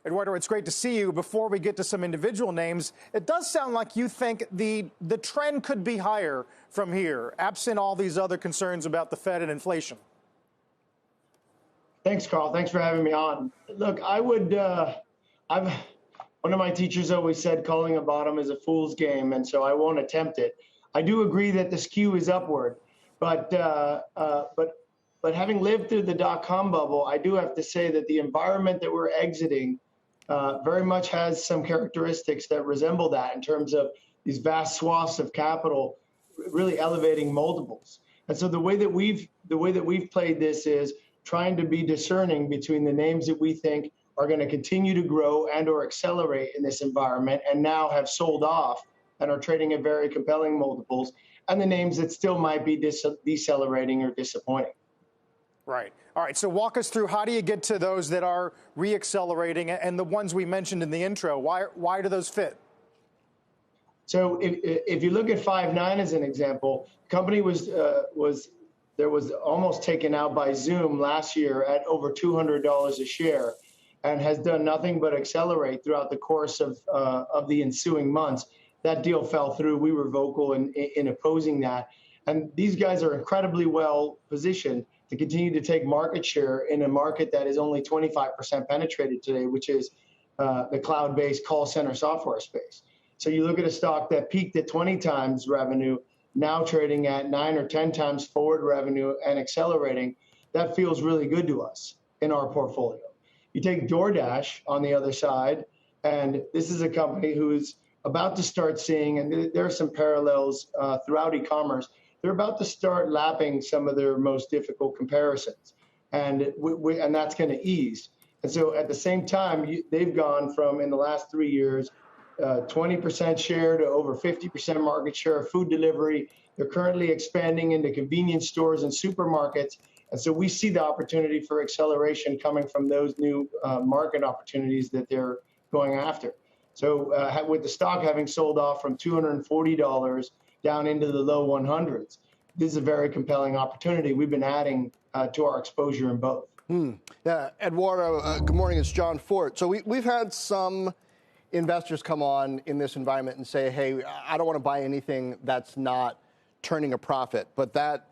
Eduardo, it's great to see you. Before we get to some individual names, it does sound like you think the trend could be higher from here, absent all these other concerns about the Fed and inflation. Thanks, Carl. Thanks for having me on. Look, one of my teachers always said calling a bottom is a fool's game, and so I won't attempt it. I do agree that the skew is upward, but having lived through the dot-com bubble, I do have to say that the environment that we're exiting very much has some characteristics that resemble that in terms of these vast swaths of capital really elevating multiples. And so the way that we've played this is trying to be discerning between the names that we think are going to continue to grow and or accelerate in this environment and now have sold off and are trading at very compelling multiples, and the names that still might be decelerating or disappointing. Right. All right. So walk us through, how do you get to those that are reaccelerating and the ones we mentioned in the intro? Why do those fit? So if you look at Five9 as an example, the company was almost taken out by Zoom last year at over $200 a share, and has done nothing but accelerate throughout the course of the ensuing months. That deal fell through. We were vocal in opposing that. And these guys are incredibly well positioned to continue to take market share in a market that is only 25% penetrated today, which is the cloud-based call center software space. So you look at a stock that peaked at 20 times revenue, now trading at 9 or 10 times forward revenue and accelerating. That feels really good to us in our portfolio. You take DoorDash on the other side, and this is a company who's about to start seeing, and there are some parallels throughout e-commerce, they're about to start lapping some of their most difficult comparisons, and that's going to ease. And so at the same time, they've gone from, in the last 3 years, 20% share to over 50% market share of food delivery. They're currently expanding into convenience stores and supermarkets. And so we see the opportunity for acceleration coming from those new market opportunities that they're going after. So with the stock having sold off from $240 down into the low 100s, this is a very compelling opportunity. We've been adding to our exposure in both. Yeah, Eduardo, good morning. It's John Fort. So we've had some investors come on in this environment and say, hey, I don't want to buy anything that's not turning a profit. But that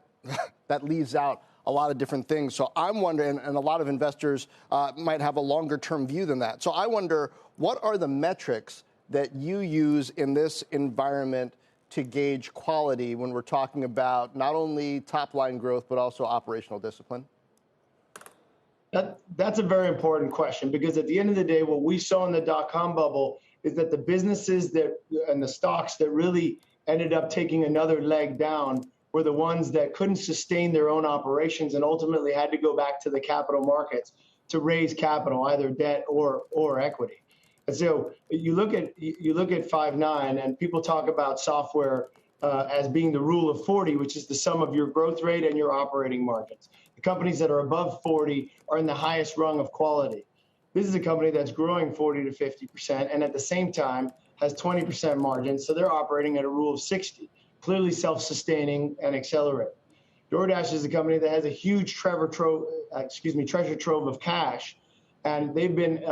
leaves out a lot of different things. So I'm wondering, and a lot of investors might have a longer term view than that. So I wonder, what are the metrics that you use in this environment to gauge quality when we're talking about not only top line growth, but also operational discipline? That's a very important question, because at the end of the day, what we saw in the dot-com bubble is that the businesses and the stocks that really ended up taking another leg down were the ones that couldn't sustain their own operations and ultimately had to go back to the capital markets to raise capital, either debt or equity. And so you look at Five9, and people talk about software as being the rule of 40, which is the sum of your growth rate and your operating margins. The companies that are above 40 are in the highest rung of quality. This is a company that's growing 40 to 50% and at the same time has 20% margins, so they're operating at a rule of 60, clearly self-sustaining and accelerating. DoorDash is a company that has a huge treasure trove of cash, and they've been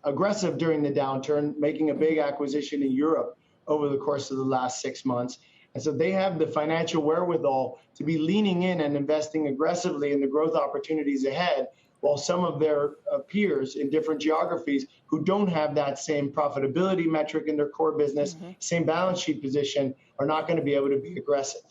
aggressive during the downturn, making a big acquisition in Europe over the course of the last 6 months. And so they have the financial wherewithal to be leaning in and investing aggressively in the growth opportunities ahead, while some of their peers in different geographies who don't have that same profitability metric in their core business, same balance sheet position, are not going to be able to be aggressive.